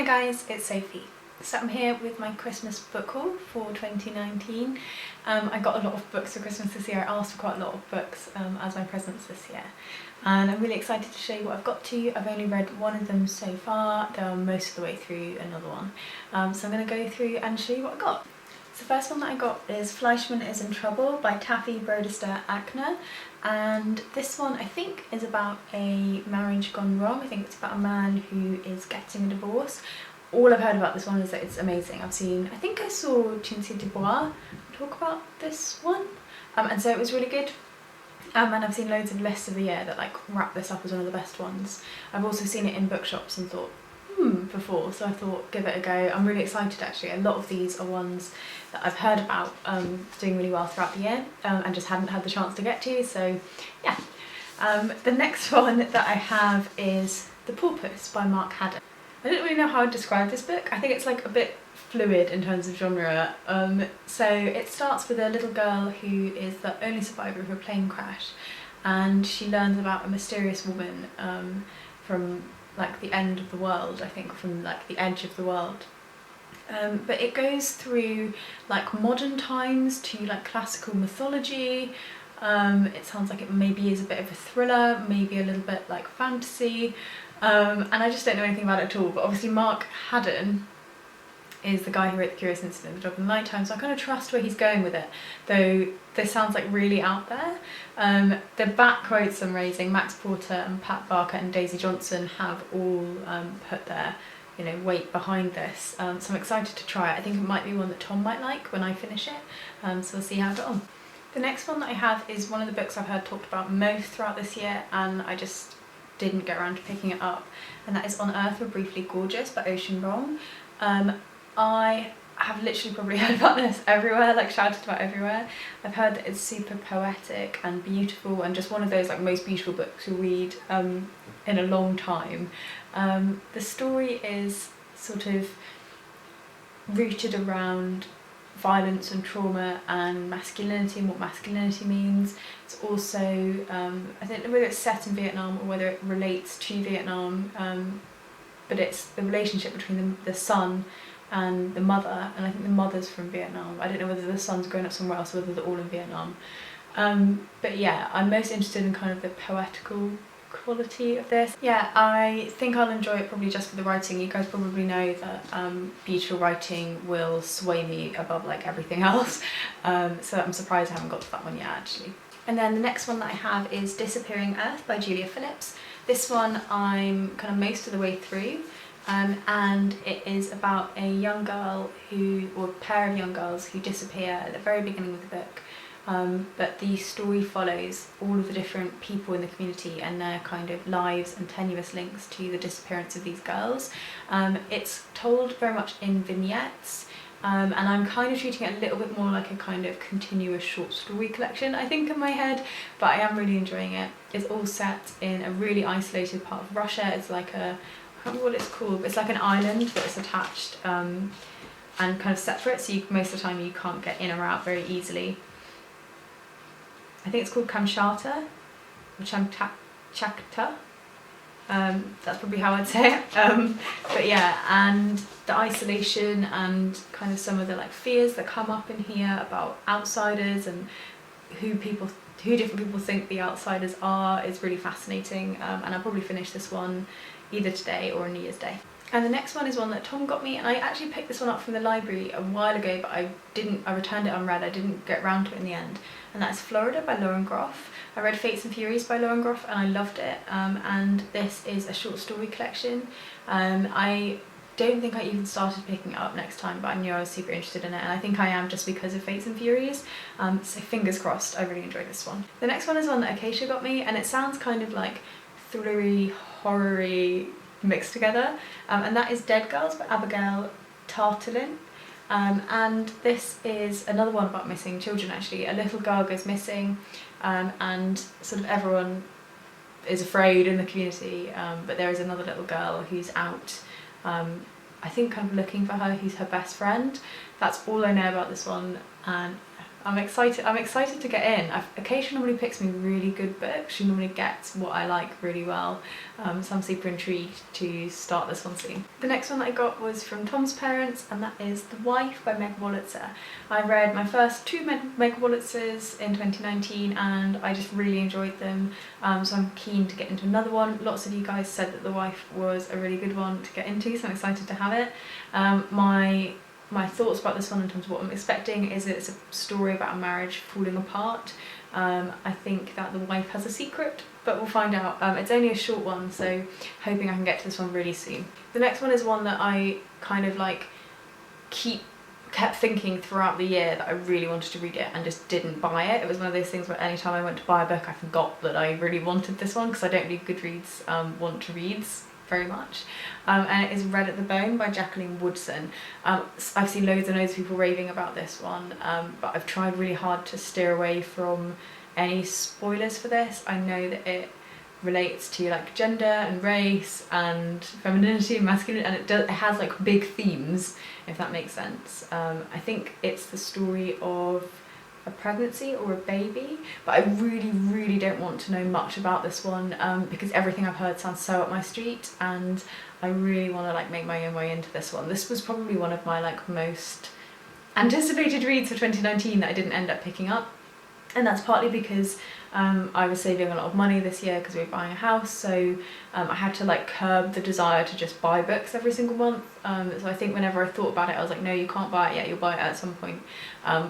Hi guys, it's Sophie. So I'm here with my Christmas book haul for 2019. I got a lot of books for Christmas this year. I asked for quite a lot of books as my presents this year. And I'm really excited to show you what I've got to. I've only read one of them so far, though I'm most of the way through another one. So I'm going to go through and show you what I got. So the first one that I got is Fleischmann is in Trouble by Taffy, Brodesser-Akner. And this one I think is about a marriage gone wrong. I think it's about a man who is getting a divorce. All I've heard about this one is that it's amazing. I think I saw Chincy Dubois talk about this one, and so it was really good. And I've seen loads of lists of the year that like wrap this up as one of the best ones. I've also seen it in bookshops and thought, before, so I thought give it a go. I'm really excited actually. A lot of these are ones that I've heard about doing really well throughout the year and just hadn't had the chance to get to, so yeah. The next one that I have is The Porpoise by Haddon. I don't really know how I'd describe this book. I think it's like a bit fluid in terms of genre. So it starts with a little girl who is the only survivor of a plane crash, and she learns about a mysterious woman from like the end of the world, I think, from like the edge of the world. But it goes through like modern times to like classical mythology. It sounds like it maybe is a bit of a thriller, maybe a little bit like fantasy, and I just don't know anything about it at all. But obviously Haddon is the guy who wrote The Curious Incident of the Dog in the Nighttime, so I kind of trust where he's going with it, though this sounds like really out there. The back quotes I'm raising, Max Porter and Pat Barker and Daisy Johnson have all put their weight behind this, so I'm excited to try it. I think it might be one that Tom might like when I finish it, so we'll see how I get on. The next one that I have is one of the books I've heard talked about most throughout this year, and I just didn't get around to picking it up, and that is On Earth We're Briefly Gorgeous by Ocean Vuong. I have literally probably heard about this everywhere, like shouted about everywhere. I've heard that it's super poetic and beautiful and just one of those like most beautiful books you'll read in a long time. The story is sort of rooted around violence and trauma and masculinity and what masculinity means. It's also, I don't know whether it's set in Vietnam or whether it relates to Vietnam, but it's the relationship between the son and the mother, and I think the mother's from Vietnam. I don't know whether the son's grown up somewhere else or whether they're all in Vietnam. But yeah, I'm most interested in kind of the poetical quality of this. Yeah, I think I'll enjoy it probably just for the writing. You guys probably know that beautiful writing will sway me above like everything else, so I'm surprised I haven't got to that one yet actually. And then the next one that I have is Disappearing Earth by Julia Phillips. This one I'm kind of most of the way through, and it is about a young girl or a pair of young girls who disappear at the very beginning of the book. But the story follows all of the different people in the community and their kind of lives and tenuous links to the disappearance of these girls. It's told very much in vignettes, and I'm kind of treating it a little bit more like a kind of continuous short story collection, I think, in my head, but I am really enjoying it. It's all set in a really isolated part of Russia. It's like I can't remember what it's called, but it's like an island that is attached and kind of separate, so most of the time you can't get in or out very easily. I think it's called Kamchatka, or Chakta. That's probably how I'd say it. But yeah, and the isolation and kind of some of the like fears that come up in here about outsiders and who different people think the outsiders are is really fascinating. And I'll probably finish this one either today or on New Year's Day. And the next one is one that Tom got me, and I actually picked this one up from the library a while ago, but I returned it unread. I didn't get round to it in the end, and that's Florida by Groff. I read Fates and Furies by Groff and I loved it, and this is a short story collection. I don't think I even started picking it up next time, but I knew I was super interested in it, and I think I am just because of Fates and Furies, so fingers crossed. I really enjoyed this one. The next one is one that Acacia got me, and it sounds kind of like thrillery, horror-y mixed together, and that is Dead Girls by Abigail Tarttelin. And this is another one about missing children actually. A little girl goes missing, and sort of everyone is afraid in the community, but there is another little girl who's out, I think kind of looking for her, who's her best friend. That's all I know about this one, and I'm excited to get in. Occasion normally picks me really good books. She normally gets what I like really well. So I'm super intrigued to start this one soon. The next one that I got was from Tom's parents, and that is The Wife by Meg Wolitzer. I read my first two Meg Wolitzers in 2019 and I just really enjoyed them. So I'm keen to get into another one. Lots of you guys said that The Wife was a really good one to get into, so I'm excited to have it. My thoughts about this one in terms of what I'm expecting is it's a story about a marriage falling apart. I think that the wife has a secret, but we'll find out. It's only a short one, so hoping I can get to this one really soon. The next one is one that I kind of like kept thinking throughout the year that I really wanted to read it and just didn't buy it. It was one of those things where anytime I went to buy a book I forgot that I really wanted this one, because I don't read Goodreads want to reads very much. And it is Red at the Bone by Jacqueline Woodson. I've seen loads and loads of people raving about this one, but I've tried really hard to steer away from any spoilers for this. I know that it relates to like gender and race and femininity and masculinity, and it has like big themes, if that makes sense. I think it's the story of a pregnancy or a baby, but I really don't want to know much about this one because everything I've heard sounds so up my street, and I really want to like make my own way into this one. This was probably one of my like most anticipated reads for 2019 that I didn't end up picking up, and that's partly because I was saving a lot of money this year because we were buying a house, so I had to like curb the desire to just buy books every single month. So I think whenever I thought about it I was like, no, you can't buy it yet, you'll buy it at some point.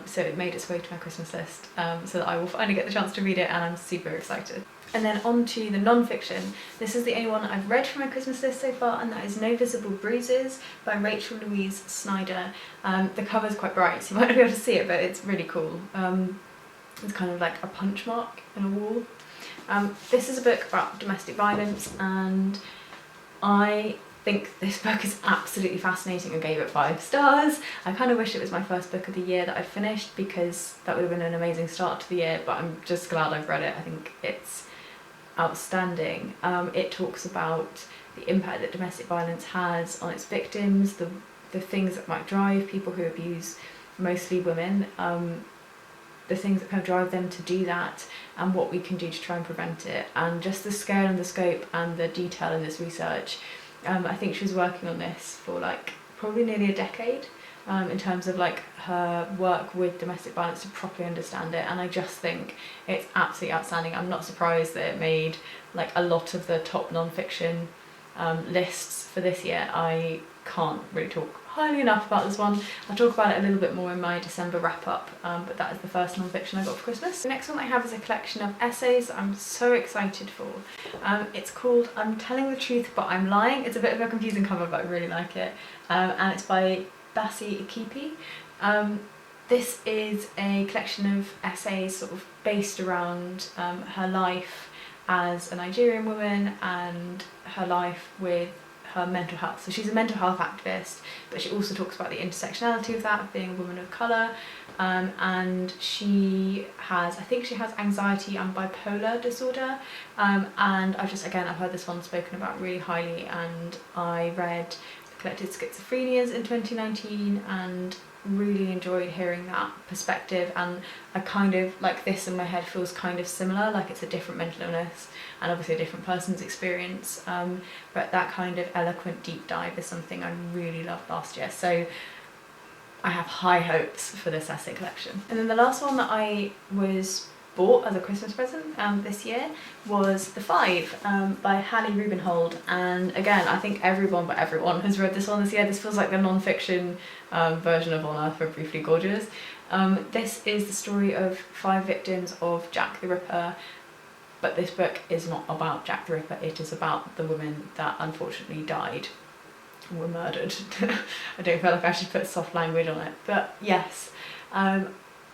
So it made its way to my Christmas list, so that I will finally get the chance to read it, and I'm super excited. And then on to the non-fiction. This is the only one I've read from my Christmas list so far, and that is No Visible Bruises by Louise Snyder. The cover's quite bright, so you might not be able to see it, but it's really cool. It's kind of like a punch mark in a wall. This is a book about domestic violence, and I think this book is absolutely fascinating. I gave it 5 stars. I kind of wish it was my first book of the year that I'd finished, because that would have been an amazing start to the year, but I'm just glad I've read it. I think it's outstanding. It talks about the impact that domestic violence has on its victims, the things that might drive people who abuse, mostly women, the things that kind of drive them to do that, and what we can do to try and prevent it, and just the scale and the scope and the detail in this research. I think she was working on this for like probably nearly a decade, in terms of like her work with domestic violence to properly understand it, and I just think it's absolutely outstanding. I'm not surprised that it made like a lot of the top non-fiction lists for this year. I can't really talk highly enough about this one. I'll talk about it a little bit more in my December wrap up, but that is the first non-fiction I got for Christmas. The next one I have is a collection of essays that I'm so excited for. It's called I'm Telling the Truth But I'm Lying. It's a bit of a confusing cover, but I really like it, and it's by Bassey, Ikpi. This is a collection of essays sort of based around her life as a Nigerian woman and her life with her mental health. So she's a mental health activist, but she also talks about the intersectionality of that, of being a woman of colour, and I think she has anxiety and bipolar disorder, and I've heard this one spoken about really highly, and I read Collected Schizophrenias in 2019 and really enjoyed hearing that perspective, and I kind of like this in my head feels kind of similar, like it's a different mental illness and obviously a different person's experience, but that kind of eloquent deep dive is something I really loved last year, so I have high hopes for this essay collection. And then the last one that I bought as a Christmas present this year was The Five by Hallie Rubenhold, and again I think everyone but everyone has read this one this year. This feels like the non-fiction version of On Earth We're Briefly Gorgeous. This is the story of 5 victims of Jack the Ripper, but this book is not about Jack the Ripper, it is about the women that unfortunately died and were murdered. I don't feel like I should put soft language on it, but yes,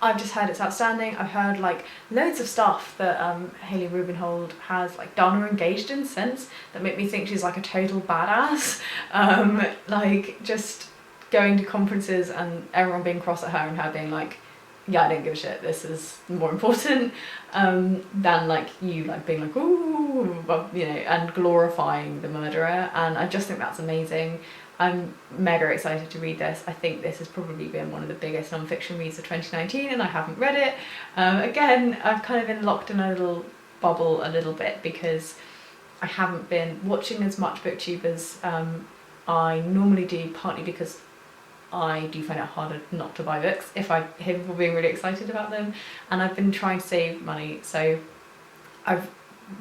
I've just heard it's outstanding. I've heard like loads of stuff that Hallie Rubenhold has like done or engaged in since that make me think she's like a total badass. Like just going to conferences and everyone being cross at her and her being like, yeah, I don't give a shit, this is more important, than like you like being like, ooh, you know, and glorifying the murderer, and I just think that's amazing. I'm mega excited to read this. I think this has probably been one of the biggest non-fiction reads of 2019 and I haven't read it. Again, I've kind of been locked in a little bubble a little bit because I haven't been watching as much booktube as I normally do, partly because I do find it harder not to buy books if I hear people being really excited about them, and I've been trying to save money, so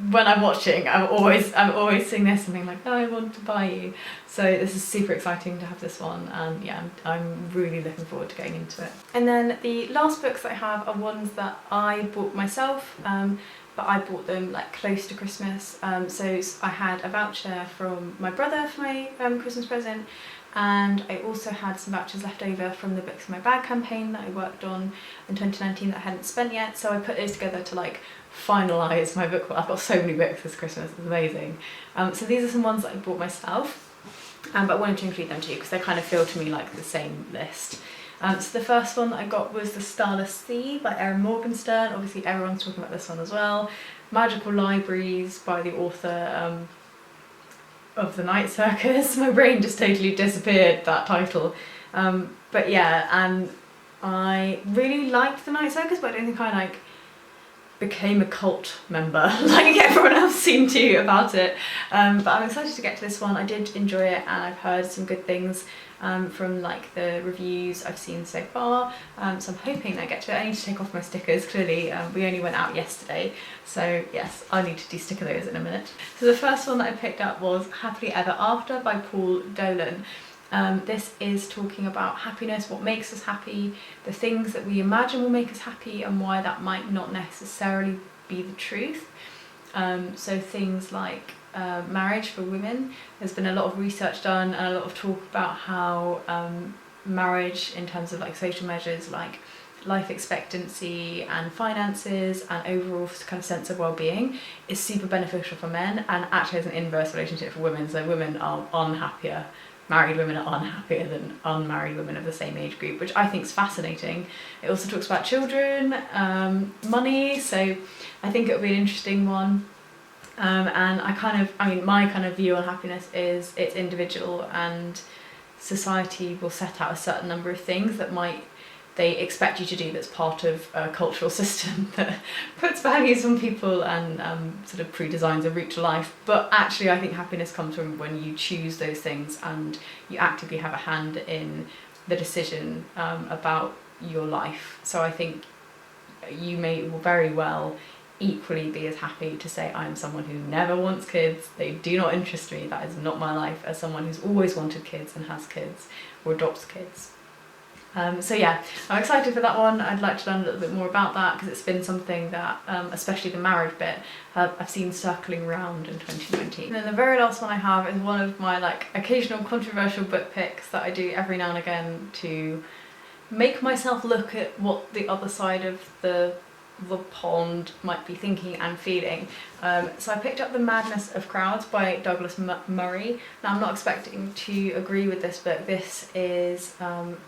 when I'm watching, I'm always seeing this and being like, oh, I want to buy you. So this is super exciting to have this one, and yeah, I'm really looking forward to getting into it. And then the last books that I have are ones that I bought myself, but I bought them like close to Christmas. So I had a voucher from my brother for my Christmas present, and I also had some vouchers left over from the Books in My Bag campaign that I worked on in 2019 that I hadn't spent yet, so I put those together to like finalise my book. I've got so many books this Christmas, it's amazing. So these are some ones that I bought myself, but I wanted to include them too because they kind of feel to me like the same list. So the first one that I got was The Starless Sea by Erin Morgenstern. Obviously everyone's talking about this one as well. Magical Libraries by the author of The Night Circus. My brain just totally disappeared, that title. But yeah, and I really liked The Night Circus, but I don't think I like became a cult member like everyone else seemed to about it. But I'm excited to get to this one. I did enjoy it and I've heard some good things from like the reviews I've seen so far, so I'm hoping I get to it. I need to take off my stickers, clearly we only went out yesterday, so yes, I need to de-sticker those in a minute. So the first one that I picked up was Happily Ever After by Paul Dolan. This is talking about happiness, what makes us happy, the things that we imagine will make us happy and why that might not necessarily be the truth. So things like marriage for women. There's been a lot of research done and a lot of talk about how marriage in terms of like social measures like life expectancy and finances and overall kind of sense of well-being is super beneficial for men, and actually has an inverse relationship for women. So women are unhappier, married women are unhappier than unmarried women of the same age group, which I think is fascinating. It also talks about children, money, so I think it'll be an interesting one. And my kind of view on happiness is it's individual, and society will set out a certain number of things that they expect you to do that's part of a cultural system that puts values on people and sort of pre-designs a route to life. But actually I think happiness comes from when you choose those things and you actively have a hand in the decision about your life. So I think you may very well equally be as happy to say I'm someone who never wants kids, they do not interest me, that is not my life, as someone who's always wanted kids and has kids or adopts kids. So yeah, I'm excited for that one. I'd like to learn a little bit more about that because it's been something that, especially the marriage bit, I've seen circling around in 2019. And then the very last one I have is one of my like occasional controversial book picks that I do every now and again to make myself look at what the other side of the pond might be thinking and feeling. So I picked up The Madness of Crowds by Douglas Murray. Now I'm not expecting to agree with this book. This is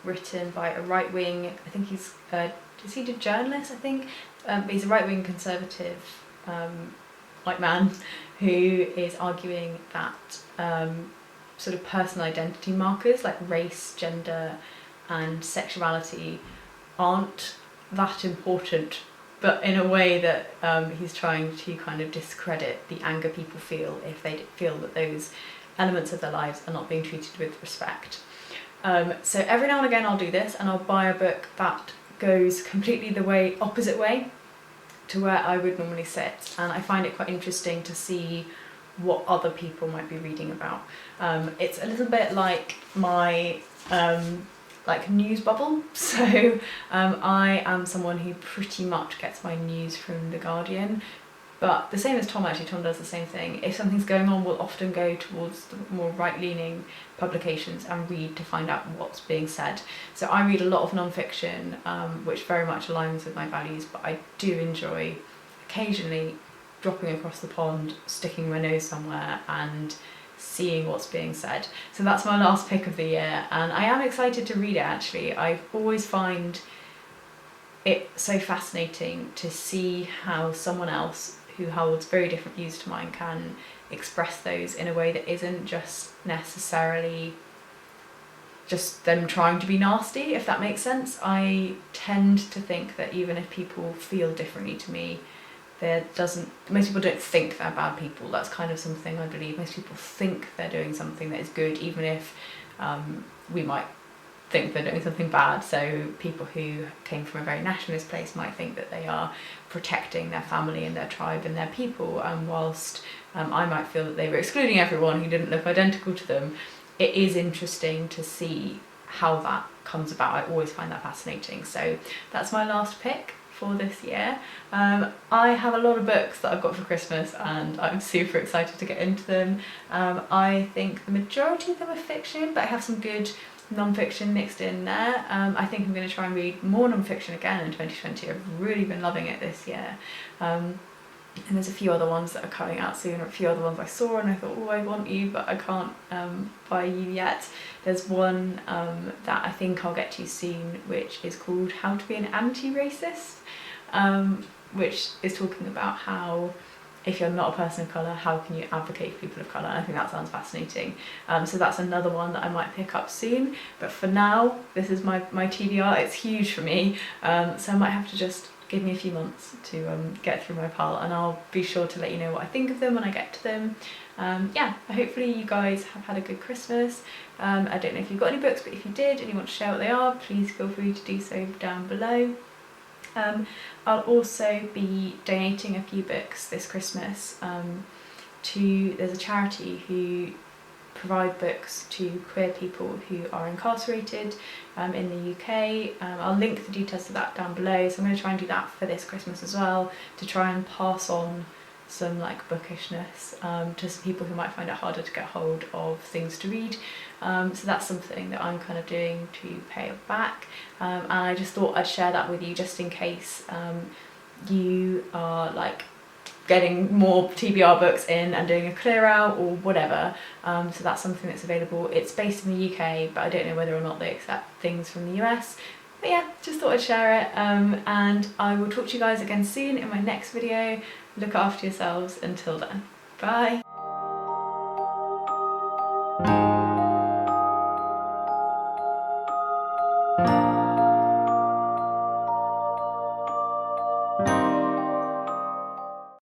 written by a right-wing, I think he's a journalist, I think? He's a right-wing conservative white man who is arguing that sort of personal identity markers like race, gender and sexuality aren't that important, but in a way that he's trying to kind of discredit the anger people feel if they feel that those elements of their lives are not being treated with respect. So every now and again I'll do this and I'll buy a book that goes completely the opposite way to where I would normally sit, and I find it quite interesting to see what other people might be reading about. It's a little bit like my like news bubble. So I am someone who pretty much gets my news from The Guardian, but the same as Tom actually, Tom does the same thing. If something's going on, we'll often go towards the more right-leaning publications and read to find out what's being said. So I read a lot of non-fiction, which very much aligns with my values, but I do enjoy occasionally dropping across the pond, sticking my nose somewhere and seeing what's being said. So that's my last pick of the year, and I am excited to read it actually. I always find it so fascinating to see how someone else who holds very different views to mine can express those in a way that isn't just necessarily just them trying to be nasty, if that makes sense. I tend to think that even if people feel differently to me, most people don't think they're bad people. That's kind of something I believe. Most people think they're doing something that is good, even if we might think they're doing something bad. So people who came from a very nationalist place might think that they are protecting their family and their tribe and their people, whilst I might feel that they were excluding everyone who didn't look identical to them. It is interesting to see how that comes about. I always find that fascinating. So that's my last pick for this year. I have a lot of books that I've got for Christmas and I'm super excited to get into them. I think the majority of them are fiction, but I have some good non-fiction mixed in there. I think I'm going to try and read more non-fiction again in 2020. I've really been loving it this year. And there's a few other ones that are coming out soon, or a few other ones I saw and I thought, oh, I want you, but I can't buy you yet. There's one that I think I'll get to soon, which is called How to Be an Anti-Racist, which is talking about how, if you're not a person of colour, how can you advocate for people of colour? I think that sounds fascinating. So that's another one that I might pick up soon. But for now, this is my TBR. It's huge for me, so I might have to just give me a few months to get through my pile, and I'll be sure to let you know what I think of them when I get to them. Yeah, hopefully you guys have had a good Christmas. I don't know if you've got any books, but if you did and you want to share what they are, please feel free to do so down below. I'll also be donating a few books this Christmas there's a charity who provide books to queer people who are incarcerated in the UK. I'll link the details of that down below, so I'm going to try and do that for this Christmas as well, to try and pass on some like bookishness to some people who might find it harder to get hold of things to read. So that's something that I'm kind of doing to pay it back, and I just thought I'd share that with you just in case you are like getting more TBR books in and doing a clear out or whatever. So that's something that's available. It's based in the UK, but I don't know whether or not they accept things from the US. But yeah, just thought I'd share it, and I will talk to you guys again soon in my next video. Look after yourselves until then. Bye!